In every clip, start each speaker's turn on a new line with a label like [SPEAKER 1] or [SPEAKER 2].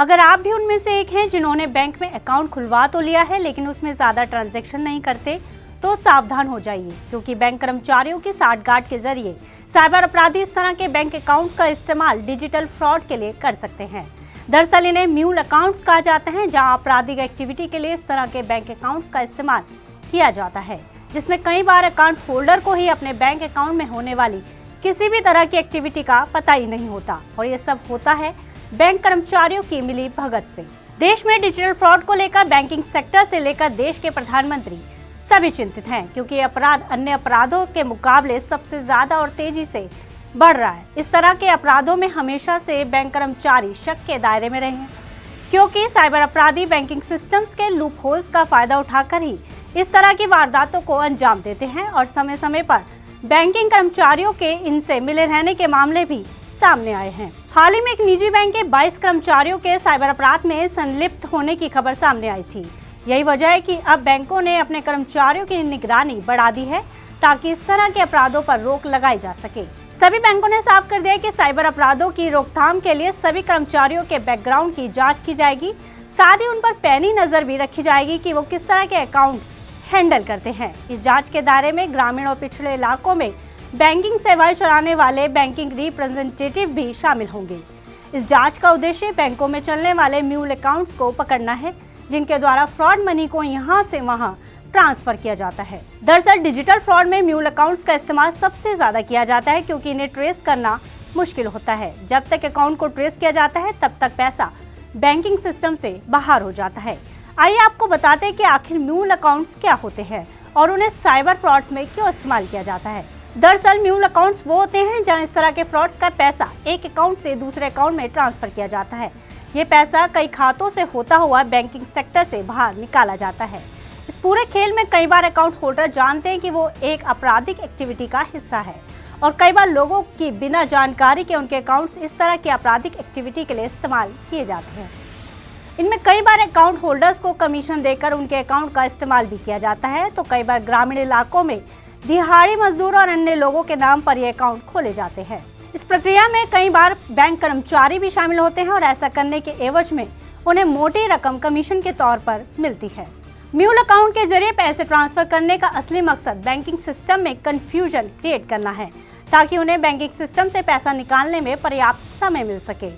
[SPEAKER 1] अगर आप भी उनमें से एक हैं जिन्होंने बैंक में अकाउंट खुलवा तो लिया है लेकिन उसमें ज़्यादा ट्रांजैक्शन नहीं करते, तो सावधान हो जाइए, क्योंकि बैंक कर्मचारियों की साठगांठ के जरिए साइबर अपराधी इस तरह के बैंक अकाउंट का इस्तेमाल डिजिटल फ्रॉड के लिए कर सकते हैं। दरअसल इन्हें म्यूल अकाउंट्स कहा जाता है, जहां आपराधिक एक्टिविटी के लिए इस तरह के बैंक अकाउंट्स का इस्तेमाल किया जाता है, जिसमें कई बार अकाउंट होल्डर को ही अपने बैंक अकाउंट में होने वाली किसी भी तरह की एक्टिविटी का पता ही नहीं होता, और ये सब होता है बैंक कर्मचारियों की मिली भगत से। देश में डिजिटल फ्रॉड को लेकर बैंकिंग सेक्टर से लेकर देश के प्रधानमंत्री सभी चिंतित हैं, क्योंकि ये अपराध अन्य अपराधों के मुकाबले सबसे ज्यादा और तेजी से बढ़ रहा है। इस तरह के अपराधों में हमेशा से बैंक कर्मचारी शक के दायरे में रहे हैं, क्योंकि साइबर अपराधी बैंकिंग सिस्टम्स के लूप होल्स का फायदा उठाकर ही इस तरह की वारदातों को अंजाम देते हैं, और समय समय पर बैंकिंग कर्मचारियों के इनसे मिले रहने के मामले भी सामने आए हैं। हाल ही में एक निजी बैंक के 22 कर्मचारियों के साइबर अपराध में संलिप्त होने की खबर सामने आई थी। यही वजह है कि अब बैंकों ने अपने कर्मचारियों की निगरानी बढ़ा दी है, ताकि इस तरह के अपराधों पर रोक लगाई जा सके। सभी बैंकों ने साफ कर दिया है कि साइबर अपराधों की रोकथाम के लिए सभी कर्मचारियों के बैकग्राउंड की जांच की जाएगी, साथ ही उन पर पैनी नजर भी रखी जाएगी कि वो किस तरह के अकाउंट हैंडल करते हैं। इस जांच के दायरे में ग्रामीण और पिछड़े इलाकों में बैंकिंग सेवाएं चलाने वाले बैंकिंग रिप्रेजेंटेटिव भी शामिल होंगे। इस जांच का उद्देश्य बैंकों में चलने वाले म्यूल अकाउंट्स को पकड़ना है, जिनके द्वारा फ्रॉड मनी को यहां से वहां ट्रांसफर किया जाता है। दरअसल डिजिटल फ्रॉड में म्यूल अकाउंट्स का इस्तेमाल सबसे ज्यादा किया जाता है, क्योंकि इन्हें ट्रेस करना मुश्किल होता है। जब तक अकाउंट को ट्रेस किया जाता है, तब तक पैसा बैंकिंग सिस्टम से बाहर हो जाता है। आइए आपको बताते हैं कि आखिर म्यूल अकाउंट्स क्या होते हैं और उन्हें साइबर फ्रॉड्स में क्यों इस्तेमाल किया जाता है। दरअसल म्यूल अकाउंट्स वो होते हैं जहां इस तरह के फ्रॉड्स का पैसा एक अकाउंट से दूसरे अकाउंट में ट्रांसफर किया जाता है। ये पैसा कई खातों से होता हुआ बैंकिंग सेक्टर से बाहर निकाला जाता है। इस पूरे खेल में कई बार अकाउंट होल्डर जानते हैं कि वो एक आपराधिक एक्टिविटी का हिस्सा है, और कई बार लोगों की बिना जानकारी के उनके अकाउंट्स इस तरह की आपराधिक एक्टिविटी के लिए इस्तेमाल किए जाते हैं। इनमें कई बार अकाउंट होल्डर्स को कमीशन देकर उनके अकाउंट का इस्तेमाल भी किया जाता है, तो कई बार ग्रामीण इलाकों में दिहाड़ी मजदूर और अन्य लोगों के नाम पर ये अकाउंट खोले जाते हैं। इस प्रक्रिया में कई बार बैंक कर्मचारी भी शामिल होते हैं, और ऐसा करने के एवज में उन्हें मोटी रकम कमीशन के तौर पर मिलती है। म्यूल अकाउंट के जरिए पैसे ट्रांसफर करने का असली मकसद बैंकिंग सिस्टम में कंफ्यूजन क्रिएट करना है, ताकि उन्हें बैंकिंग सिस्टम से पैसा निकालने में पर्याप्त समय मिल सके।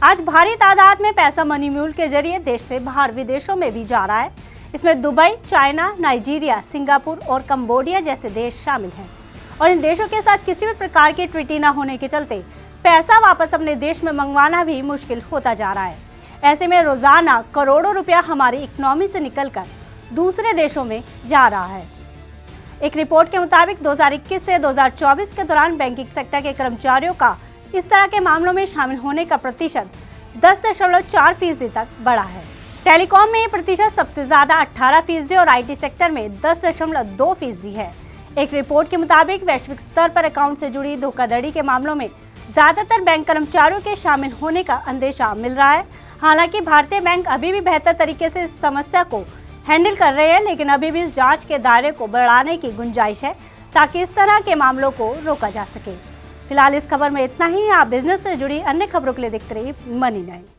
[SPEAKER 1] आज भारी तादाद में पैसा मनी म्यूल के जरिए देश से बाहर विदेशों में भी जा रहा है। इसमें दुबई, चाइना, नाइजीरिया, सिंगापुर और कंबोडिया जैसे देश शामिल हैं, और इन देशों के साथ किसी भी प्रकार की ट्रीटी न होने के चलते पैसा वापस अपने देश में मंगवाना भी मुश्किल होता जा रहा है। ऐसे में रोजाना करोड़ों रुपया हमारी इकोनॉमी से निकलकर दूसरे देशों में जा रहा है। एक रिपोर्ट के मुताबिक 2021 से 2024 के दौरान बैंकिंग सेक्टर के कर्मचारियों का इस तरह के मामलों में शामिल होने का प्रतिशत 10.4% तक बढ़ा है। टेलीकॉम में ये प्रतिशत सबसे ज्यादा 18% और IT सेक्टर में 10.2% है। एक रिपोर्ट के मुताबिक वैश्विक स्तर पर अकाउंट से जुड़ी धोखाधड़ी के मामलों में ज्यादातर बैंक कर्मचारियों के शामिल होने का अंदेशा मिल रहा है। हालांकि भारतीय बैंक अभी भी बेहतर तरीके से इस समस्या को हैंडल कर रहे हैं, लेकिन अभी भी इस जांच के दायरे को बढ़ाने की गुंजाइश है, ताकि इस तरह के मामलों को रोका जा सके। फिलहाल इस खबर में इतना ही। आप बिजनेस से जुड़ी अन्य खबरों के लिए देखते रहिए मनी9।